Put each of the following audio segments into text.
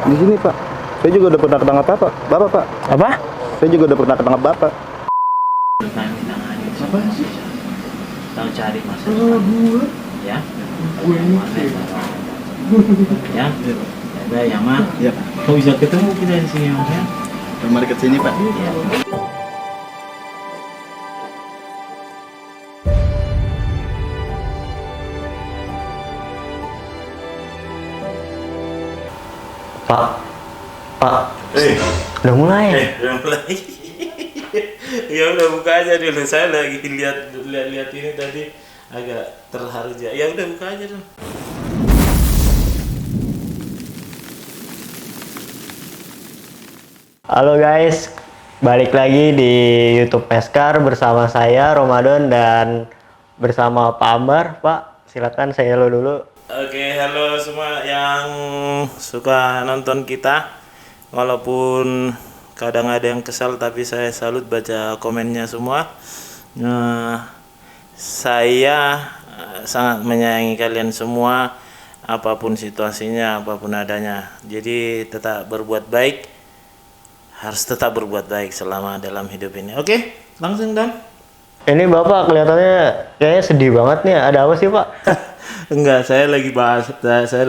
Di sini Pak. Saya juga udah pernah ketangkap Bapak Pak. Apa? Saya juga udah pernah ketangkap Bapak. Kami tangani Apa sih? tahu cari masa Gua ya gue ini ya ada ya mah Iya. kok bisa ketemu kita di sini mas ya. Mari ke sini Pak. Ya. Pak, udah mulai. Udah mulai. Ya udah buka aja dulu. Saya lagi lihat ini tadi agak terharu aja. Ya udah buka aja dong. Halo guys, balik lagi di YouTube Peskar bersama saya Ramadan dan bersama Pak Ambar. Pak, silakan saya lo dulu. Oke, halo semua yang suka nonton kita. Walaupun kadang ada yang kesal, tapi saya salut baca komennya semua. Saya sangat menyayangi kalian semua, apapun situasinya, apapun adanya. Jadi tetap berbuat baik, harus tetap berbuat baik selama dalam hidup ini. Oke, langsung Don. Ini Bapak kelihatannya kayaknya sedih banget nih. Ada apa sih Pak? Enggak, saya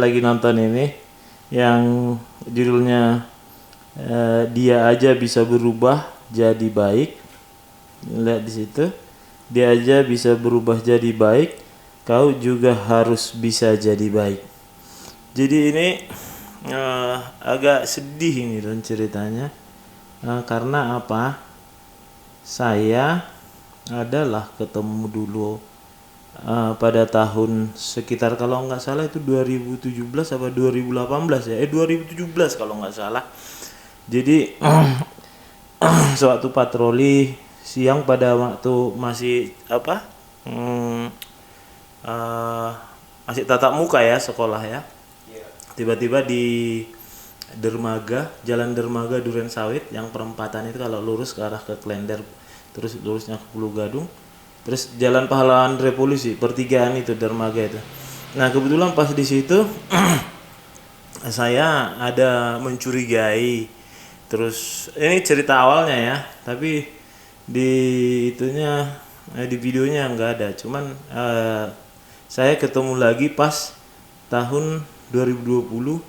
lagi nonton ini yang judulnya dia aja bisa berubah jadi baik. Lihat di situ. Dia aja bisa berubah jadi baik, kau juga harus bisa jadi baik. Jadi ini agak sedih ini dan ceritanya. Karena apa? Saya adalah ketemu dulu pada tahun sekitar kalau nggak salah itu 2017 apa 2018 ya 2017 kalau nggak salah. Jadi suatu patroli siang pada waktu masih masih tatap muka ya sekolah ya. Tiba-tiba di Jalan Dermaga Duren Sawit yang perempatan itu kalau lurus ke arah ke Klender terus lurusnya ke Pulau Gadung, terus Jalan Pahlawan Revolusi pertigaan itu dermaga itu. Nah kebetulan pas di situ saya ada mencurigai, terus ini cerita awalnya ya, tapi di di videonya nggak ada, cuman saya ketemu lagi pas tahun 2020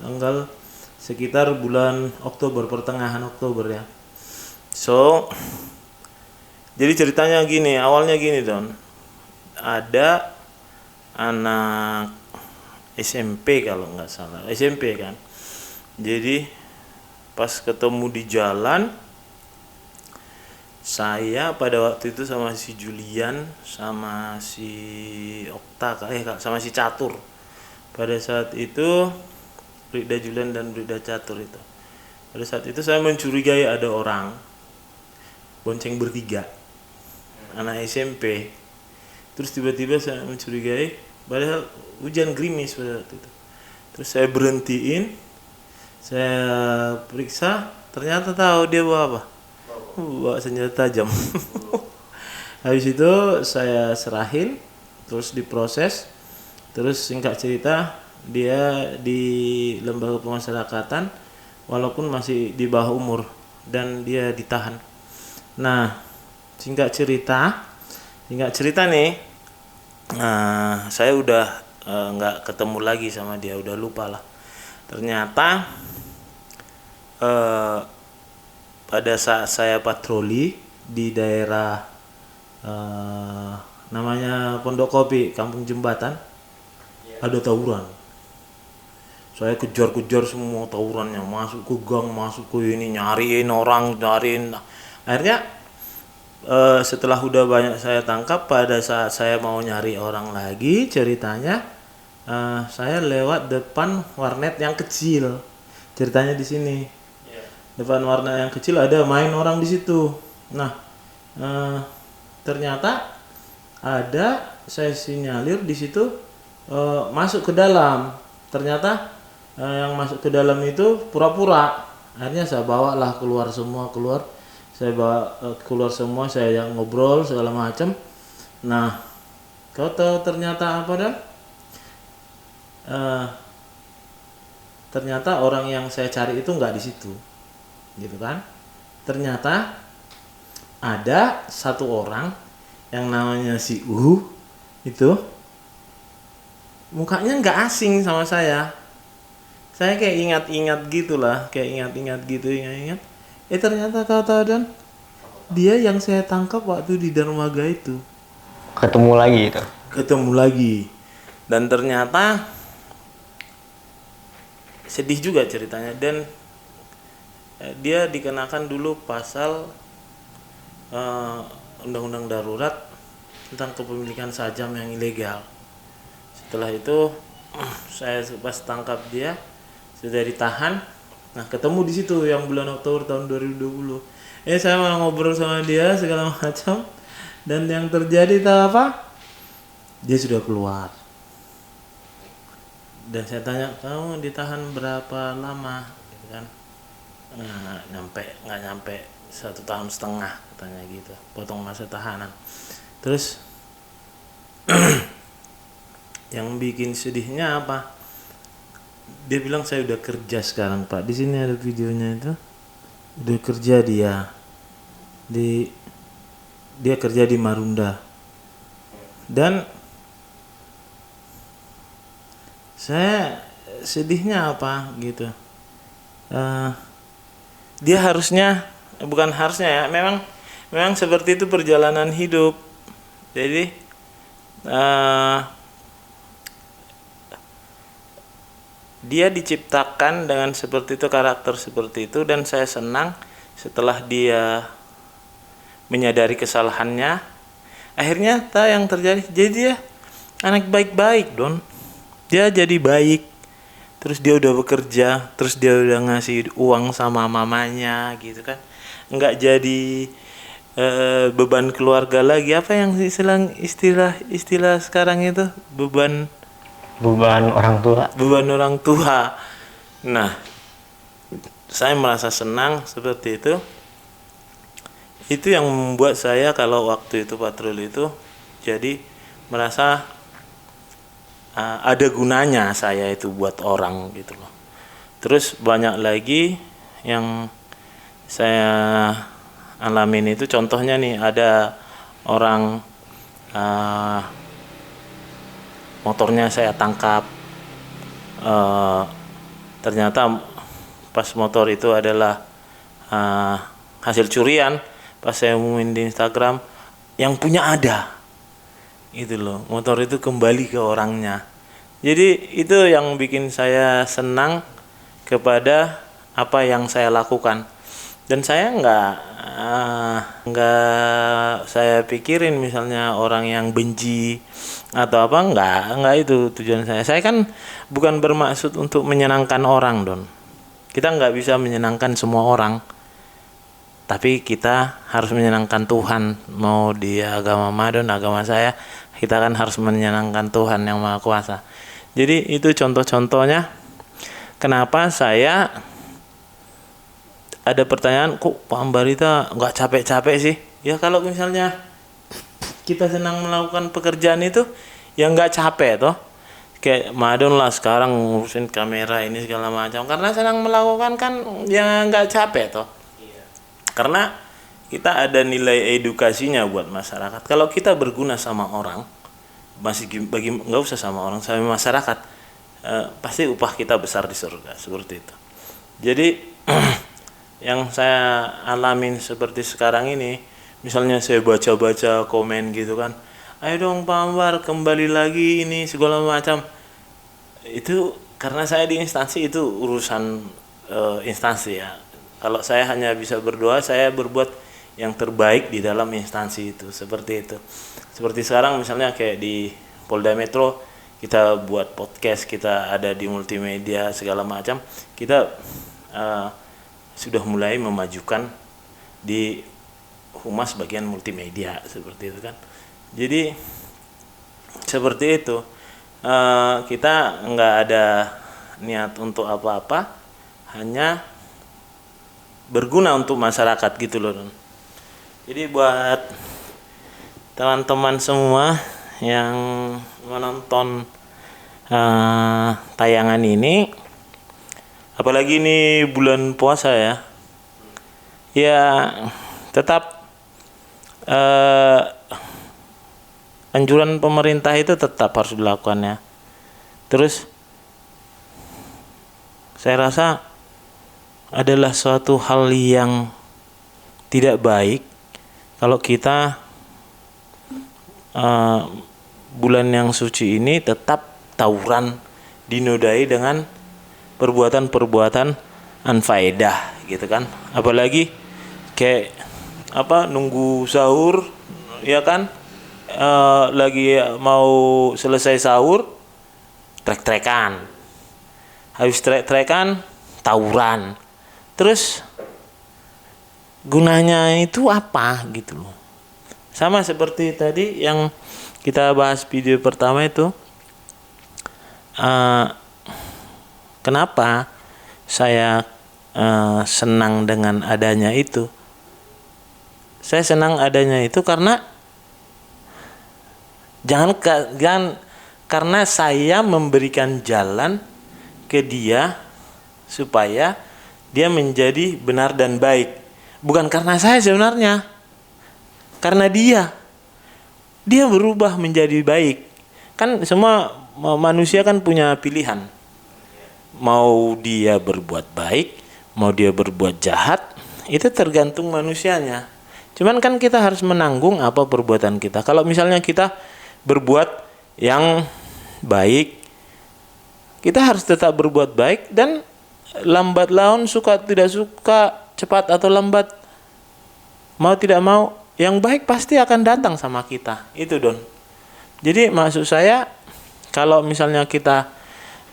tanggal sekitar bulan Oktober, pertengahan Oktober ya. So jadi ceritanya gini, awalnya gini Don. Ada anak SMP kalau nggak salah, SMP kan. Jadi pas ketemu di jalan, saya pada waktu itu sama si Julian, sama si Okta, sama si Catur. Pada saat itu, Brigda Julian dan Brigda Catur itu. Pada saat itu saya mencurigai ada orang bonceng bertiga. Anak SMP. Terus tiba-tiba saya mencurigai, padahal hujan gerimis pada waktu itu. Terus saya berhentiin, saya periksa, ternyata tahu dia bawa apa? Bawa senjata tajam. Habis itu saya serahin, terus diproses, terus singkat cerita dia di lembaga pemasyarakatan, walaupun masih di bawah umur dan dia ditahan. Nah, singkat cerita nih, saya udah nggak ketemu lagi sama dia, udah lupa lah. Ternyata pada saat saya patroli di daerah namanya Pondok Kopi, Kampung Jembatan, ada tawuran. Saya kejar-kejar semua tawurannya, masuk ke gang, masuk ke ini, nyariin orang, akhirnya setelah udah banyak saya tangkap, pada saat saya mau nyari orang lagi, ceritanya saya lewat depan warnet yang kecil. Ceritanya di sini. Depan warnet yang kecil ada main orang di situ. Nah, ternyata ada saya sinyalir di situ masuk ke dalam. Ternyata yang masuk ke dalam itu pura-pura. Akhirnya saya bawalah keluar semua. Saya bawa keluar semua, saya yang ngobrol segala macam. Nah, kau tahu ternyata apa Dan? ternyata orang yang saya cari itu nggak di situ, gitu kan. Ternyata ada satu orang yang namanya si itu mukanya nggak asing sama saya. Saya kayak ingat-ingat gitulah, ingat-ingat. Ternyata tahu-tahu dan dia yang saya tangkap waktu di dermaga itu. Ketemu lagi itu. Ketemu lagi. Dan ternyata sedih juga ceritanya, dan dia dikenakan dulu pasal undang-undang darurat tentang kepemilikan sajam yang ilegal. Setelah itu saya pas tangkap dia sudah ditahan. Nah, ketemu di situ yang bulan Oktober tahun 2020. Saya mau ngobrol sama dia segala macam, dan yang terjadi tahu apa? Dia sudah keluar. Dan saya tanya, kamu ditahan berapa lama? Gitu kan? Nggak nyampe 1,5 tahun katanya gitu, potong masa tahanan. Terus yang bikin sedihnya apa? Dia bilang saya udah kerja sekarang, Pak. Di sini ada videonya itu. Udah kerja dia. Dia kerja di Marunda. Dan saya sedihnya apa gitu. Dia harusnya, bukan harusnya ya, memang seperti itu perjalanan hidup. Jadi dia diciptakan dengan seperti itu, karakter seperti itu, dan saya senang setelah dia menyadari kesalahannya. Akhirnya yang terjadi, jadi dia anak baik-baik, Don. Dia jadi baik. Terus dia udah bekerja, terus dia udah ngasih uang sama mamanya gitu kan. Enggak jadi beban keluarga lagi. Apa yang istilah sekarang itu? Beban orang tua. Beban orang tua. Nah, saya merasa senang seperti itu. Itu yang membuat saya kalau waktu itu patroli itu jadi merasa ada gunanya saya itu buat orang gitu loh. Terus banyak lagi yang saya alamin itu, contohnya nih, ada orang motornya saya tangkap, ternyata pas motor itu adalah hasil curian. Pas saya umumin di Instagram, yang punya ada itu loh, motor itu kembali ke orangnya. Jadi itu yang bikin saya senang kepada apa yang saya lakukan. Dan saya nggak saya pikirin misalnya orang yang benci atau apa, nggak itu tujuan saya. Saya kan bukan bermaksud untuk menyenangkan orang, Don. Kita nggak bisa menyenangkan semua orang, tapi kita harus menyenangkan Tuhan. Mau dia agama Madon, agama saya, kita kan harus menyenangkan Tuhan yang Maha Kuasa. Jadi itu contoh-contohnya kenapa saya ada pertanyaan, kok Pak Ambarita nggak capek-capek sih? Ya kalau misalnya kita senang melakukan pekerjaan itu, ya nggak capek toh. Kayak Madon lah sekarang ngurusin kamera ini segala macam, karena senang melakukan kan, ya nggak capek toh. Karena kita ada nilai edukasinya buat masyarakat. Kalau kita berguna sama orang, nggak usah sama orang, sama masyarakat, pasti upah kita besar di surga, seperti itu. Jadi yang saya alamin seperti sekarang ini, misalnya saya baca-baca komen gitu kan, ayo dong Pak Ambar kembali lagi ini segala macam. Itu karena saya di instansi, itu urusan instansi ya. Kalau saya hanya bisa berdoa, saya berbuat yang terbaik di dalam instansi itu, seperti itu. Seperti sekarang misalnya kayak di Polda Metro, kita buat podcast, kita ada di multimedia segala macam, kita sudah mulai memajukan di humas bagian multimedia, seperti itu kan. Jadi seperti itu, kita nggak ada niat untuk apa-apa, hanya berguna untuk masyarakat gitu loh. Jadi buat teman-teman semua yang menonton tayangan ini, Apalagi ini bulan puasa ya. Ya tetap anjuran pemerintah itu tetap harus dilakukan ya. Terus saya rasa adalah suatu hal yang tidak baik kalau kita bulan yang suci ini tetap tawuran dinodai dengan perbuatan-perbuatan anfaedah gitu kan. Apalagi kayak nunggu sahur ya kan, lagi mau selesai sahur trek-trekan, habis trek-trekan tawuran. Terus gunanya itu apa gitu loh. Sama seperti tadi yang kita bahas video pertama itu, kenapa saya senang dengan adanya itu. Saya senang adanya itu karena jangan karena saya memberikan jalan ke dia supaya dia menjadi benar dan baik. Bukan karena saya sebenarnya. Karena dia berubah menjadi baik. Kan semua manusia kan punya pilihan. Mau dia berbuat baik, mau dia berbuat jahat, itu tergantung manusianya. Cuman kan kita harus menanggung apa perbuatan kita. Kalau misalnya kita berbuat yang baik, kita harus tetap berbuat baik, dan lambat laun, suka tidak suka, cepat atau lambat, mau tidak mau, yang baik pasti akan datang sama kita. Itu Don. Jadi maksud saya, kalau misalnya kita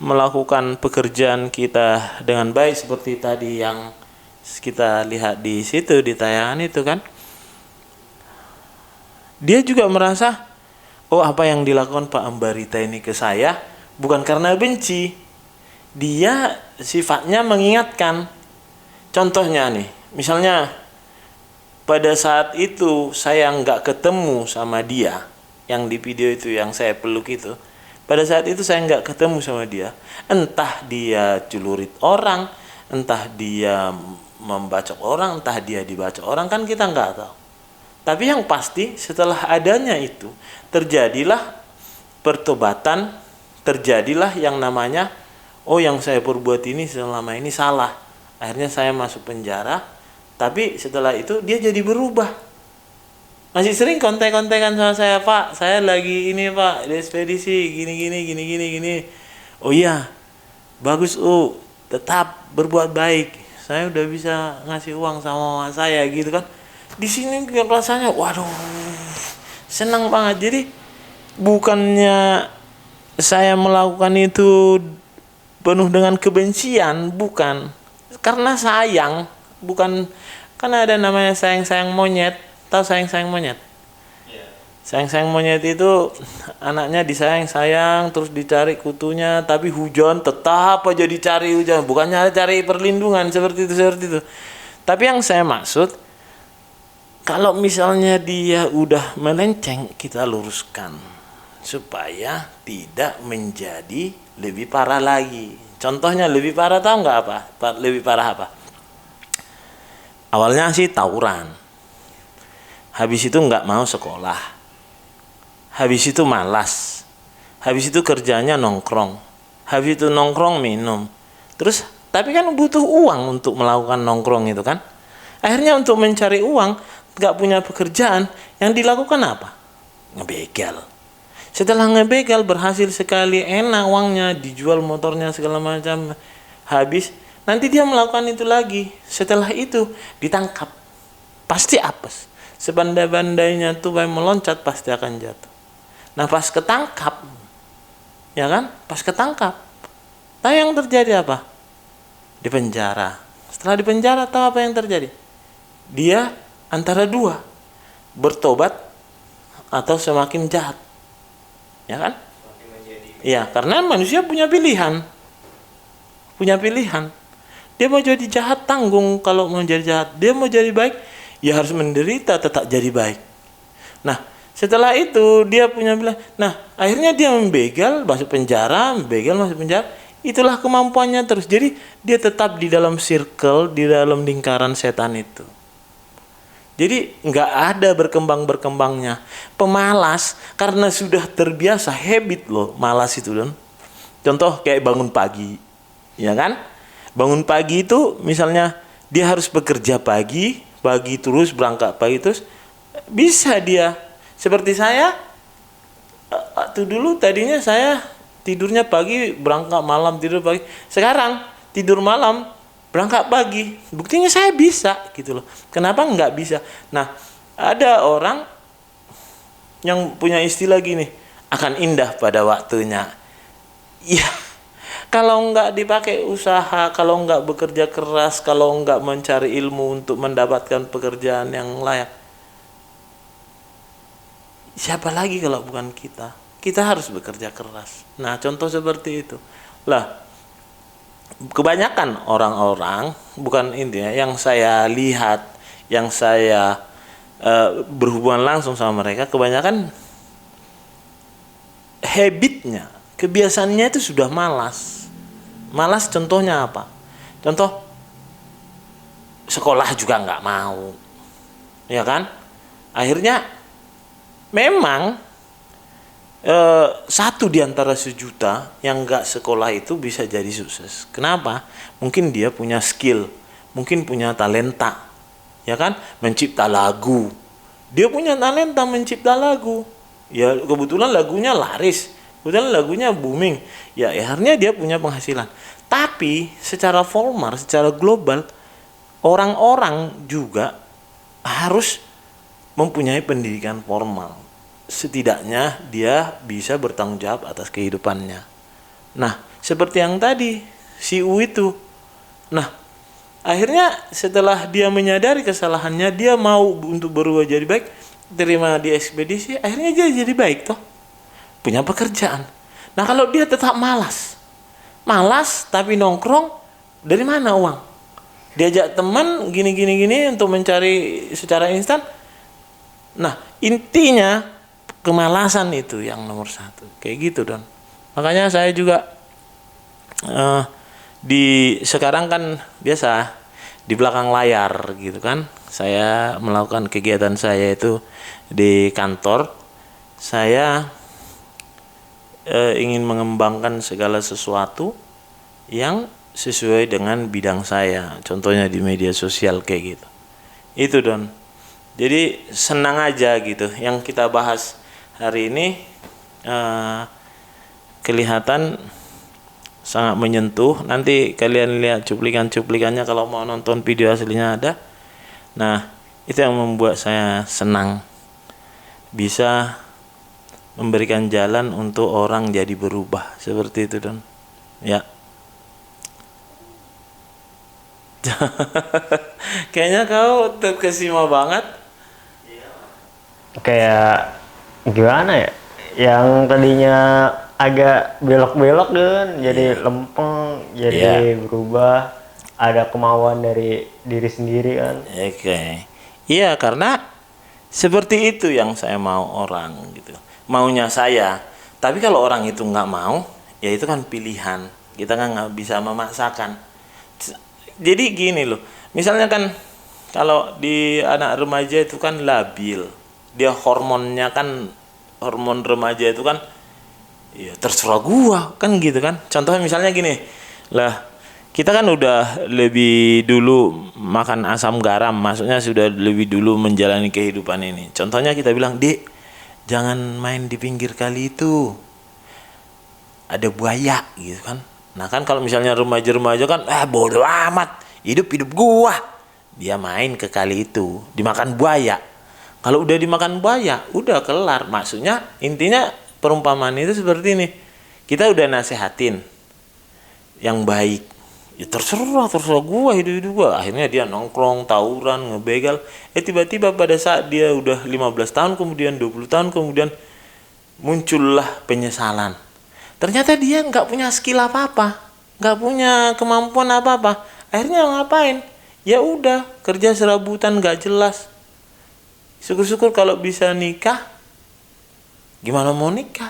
melakukan pekerjaan kita dengan baik seperti tadi yang kita lihat di situ di tayangan itu kan, dia juga merasa, oh apa yang dilakukan Pak Ambarita ini ke saya bukan karena benci. Dia sifatnya mengingatkan. Contohnya nih, misalnya pada saat itu saya nggak ketemu sama dia, yang di video itu yang saya peluk itu, pada saat itu saya nggak ketemu sama dia, entah dia celurit orang, entah dia membacok orang, entah dia dibacok orang, kan kita nggak tahu. Tapi yang pasti setelah adanya itu terjadilah pertobatan, terjadilah yang namanya, oh yang saya perbuat ini selama ini salah, akhirnya saya masuk penjara. Tapi setelah itu dia jadi berubah. Masih sering kontek-kontekan sama saya, Pak, saya lagi ini Pak, di ekspedisi gini. Oh iya, bagus tetap berbuat baik. Saya udah bisa ngasih uang sama mama saya gitu kan. Di sini rasanya, waduh, senang banget. Jadi bukannya saya melakukan itu penuh dengan kebencian, bukan. Karena sayang, bukan. Karena ada namanya sayang-sayang monyet. Tahu sayang-sayang monyet? Sayang-sayang monyet itu anaknya disayang-sayang, terus dicari kutunya, tapi hujan tetap aja dicari hujan. Bukannya cari perlindungan seperti itu. Tapi yang saya maksud, kalau misalnya dia udah melenceng, kita luruskan supaya tidak menjadi lebih parah lagi. Contohnya lebih parah, tahu nggak apa? Lebih parah apa? Awalnya sih tawuran, habis itu nggak mau sekolah, habis itu malas, habis itu kerjanya nongkrong, habis itu nongkrong minum, terus tapi kan butuh uang untuk melakukan nongkrong itu kan. Akhirnya untuk mencari uang, nggak punya pekerjaan, yang dilakukan apa? Ngebegal. Setelah ngebegal berhasil sekali, enak uangnya, dijual motornya segala macam, habis. Nanti dia melakukan itu lagi. Setelah itu ditangkap, pasti apes. Sebandai-bandainya tuh meloncat pasti akan jatuh. Nah pas ketangkap, ya kan? Pas ketangkap, tahu yang terjadi apa? Di penjara. Setelah di penjara, tahu apa yang terjadi? Dia antara dua, bertobat atau semakin jahat. Ya kan? Iya, karena manusia punya pilihan. Dia mau jadi jahat, tanggung kalau mau jadi jahat. Dia mau jadi baik, ya harus menderita tetap jadi baik. Nah, setelah itu dia punya pilihan. Nah, akhirnya dia membegal, masuk penjara, itulah kemampuannya terus. Jadi dia tetap di dalam circle, di dalam lingkaran setan itu. Jadi nggak ada berkembangnya. Pemalas karena sudah terbiasa, habit loh malas itu Don. Contoh kayak bangun pagi, ya kan? Bangun pagi itu misalnya dia harus bekerja pagi terus, berangkat pagi terus, bisa dia. Seperti saya, waktu dulu tadinya saya tidurnya pagi, berangkat malam, tidur pagi. Sekarang tidur malam, berangkat pagi. Buktinya saya bisa gitu loh. Kenapa nggak bisa? Nah, ada orang yang punya istilah gini, akan indah pada waktunya. Iya, kalau nggak dipakai usaha, kalau nggak bekerja keras, kalau nggak mencari ilmu untuk mendapatkan pekerjaan yang layak, siapa lagi kalau bukan kita? Kita harus bekerja keras. Nah, contoh seperti itu. Lah, kebanyakan orang-orang, bukan intinya, yang saya lihat, yang saya berhubungan langsung sama mereka, kebanyakan habitnya, kebiasaannya itu sudah malas. Malas contohnya apa? Contoh, sekolah juga nggak mau. Ya kan? Akhirnya memang satu di antara sejuta yang nggak sekolah itu bisa jadi sukses. Kenapa? Mungkin dia punya skill, mungkin punya talenta, ya kan? Mencipta lagu. Dia punya talenta mencipta lagu. Ya kebetulan lagunya laris, kebetulan lagunya booming. Ya akhirnya dia punya penghasilan. Tapi secara formal, secara global, orang-orang juga harus mempunyai pendidikan formal. Setidaknya dia bisa bertanggung jawab atas kehidupannya. Nah, seperti yang tadi si U itu. Nah, akhirnya setelah dia menyadari kesalahannya, dia mau untuk berubah jadi baik, terima di ekspedisi, akhirnya dia jadi baik toh. Punya pekerjaan. Nah, kalau dia tetap malas tapi nongkrong, dari mana uang? Diajak teman gini untuk mencari secara instan. Nah, intinya kemalasan itu yang nomor satu, kayak gitu Don. Makanya saya juga sekarang kan biasa di belakang layar gitu kan, saya melakukan kegiatan saya itu di kantor. Saya ingin mengembangkan segala sesuatu yang sesuai dengan bidang saya, contohnya di media sosial kayak gitu. Itu Don. Jadi senang aja gitu yang kita bahas hari ini, kelihatan sangat menyentuh. Nanti kalian lihat cuplikannya kalau mau nonton video aslinya ada. Nah, itu yang membuat saya senang bisa memberikan jalan untuk orang jadi berubah seperti itu Don. Ya. Kayaknya kau terkesima banget. Kayak gimana ya, yang tadinya agak belok-belok kan jadi lempeng, jadi berubah, ada kemauan dari diri sendiri kan. Oke. Iya, karena seperti itu yang saya mau orang gitu, maunya saya. Tapi kalau orang itu nggak mau, ya itu kan pilihan, kita kan nggak bisa memaksakan. Jadi gini loh, misalnya kan kalau di anak remaja itu kan labil, dia hormonnya kan, hormon remaja itu kan ya terserah gua kan gitu kan. Contohnya misalnya gini lah, kita kan udah lebih dulu makan asam garam, maksudnya sudah lebih dulu menjalani kehidupan ini. Contohnya kita bilang, Dek, jangan main di pinggir kali itu, ada buaya gitu kan. Nah kan kalau misalnya remaja-remaja kan, bodoh amat, hidup gua, dia main ke kali itu, dimakan buaya. Kalau udah dimakan buaya, udah kelar. Maksudnya intinya perumpamaan itu seperti ini. Kita udah nasehatin yang baik. Ya terserah gua, hidup gua. Akhirnya dia nongkrong, tawuran, ngebegal. Tiba-tiba pada saat dia udah 15 tahun kemudian, 20 tahun kemudian, muncullah penyesalan. Ternyata dia nggak punya skill apa-apa, nggak punya kemampuan apa-apa. Akhirnya ngapain? Ya udah, kerja serabutan nggak jelas. Syukur-syukur kalau bisa nikah. Gimana mau nikah?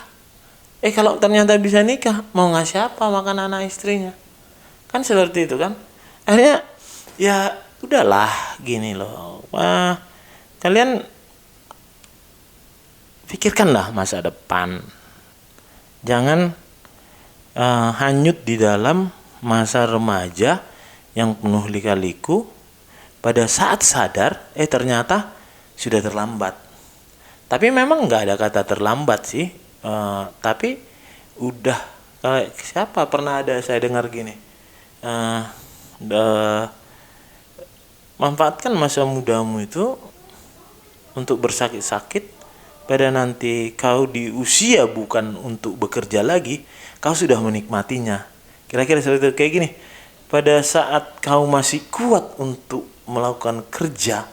Kalau ternyata bisa nikah, mau ngasih apa makan anak istrinya? Kan seperti itu kan. Akhirnya ya udahlah gini loh. Wah, kalian pikirkanlah masa depan. Jangan hanyut di dalam masa remaja yang penuh lika-liku. Pada saat sadar, ternyata sudah terlambat. Tapi memang nggak ada kata terlambat sih. Tapi udah, siapa pernah ada saya dengar gini, manfaatkan masa mudamu itu untuk bersakit-sakit, pada nanti kau di usia bukan untuk bekerja lagi, kau sudah menikmatinya. Kira-kira seperti itu. Kayak gini, pada saat kau masih kuat untuk melakukan kerja,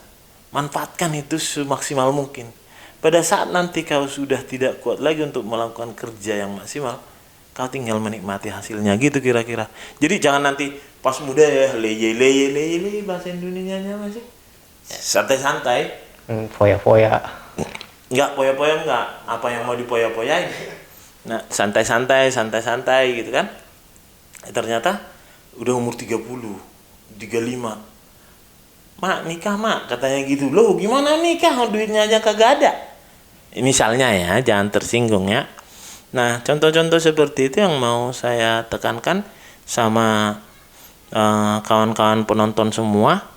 manfaatkan itu semaksimal mungkin. Pada saat nanti kau sudah tidak kuat lagi untuk melakukan kerja yang maksimal, kau tinggal menikmati hasilnya, gitu kira-kira. Jadi jangan nanti pas muda ya leye bahasa Indonesianya masih santai-santai. Foya-foya. Enggak poya-poya, enggak. Apa yang mau dipoya-poyain? Nah, santai-santai gitu kan. Ternyata udah umur 30, 35. Mak, nikah mak, katanya gitu. Loh, gimana nikah? Duitnya aja kagak ada. Misalnya ya, jangan tersinggung ya. Nah, contoh-contoh seperti itu yang mau saya tekankan sama kawan-kawan penonton semua.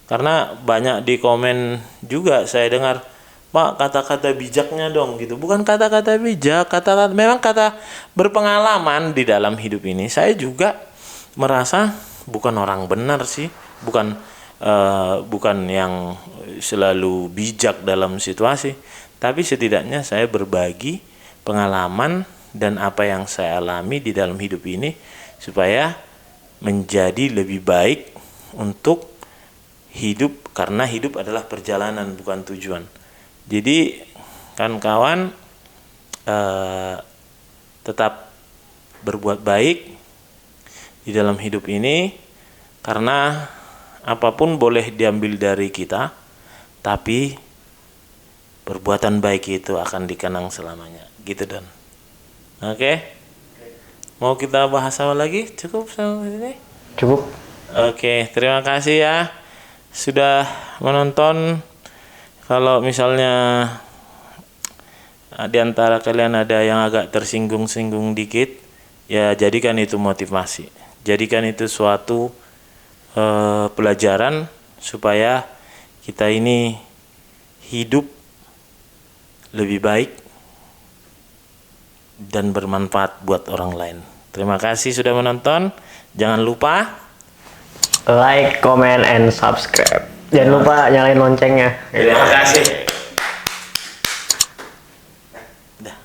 Karena banyak di komen juga saya dengar, Pak, kata-kata bijaknya dong gitu. Bukan kata-kata bijak, memang kata berpengalaman di dalam hidup ini. Saya juga merasa bukan orang benar sih, bukan yang selalu bijak dalam situasi, tapi setidaknya saya berbagi pengalaman dan apa yang saya alami di dalam hidup ini supaya menjadi lebih baik untuk hidup, karena hidup adalah perjalanan bukan tujuan. Jadi kan kawan, tetap berbuat baik di dalam hidup ini, karena apapun boleh diambil dari kita, tapi perbuatan baik itu akan dikenang selamanya. Gitu Don. Oke? Mau kita bahas apa lagi? Cukup sampai sini? Cukup. Oke, terima kasih ya sudah menonton. Kalau misalnya di antara kalian ada yang agak tersinggung-singgung dikit, ya jadikan itu motivasi. Jadikan itu suatu pelajaran supaya kita ini hidup lebih baik dan bermanfaat buat orang lain. Terima kasih sudah menonton. Jangan lupa Like, comment, and subscribe. Jangan lupa nyalain loncengnya. Terima kasih. Dah.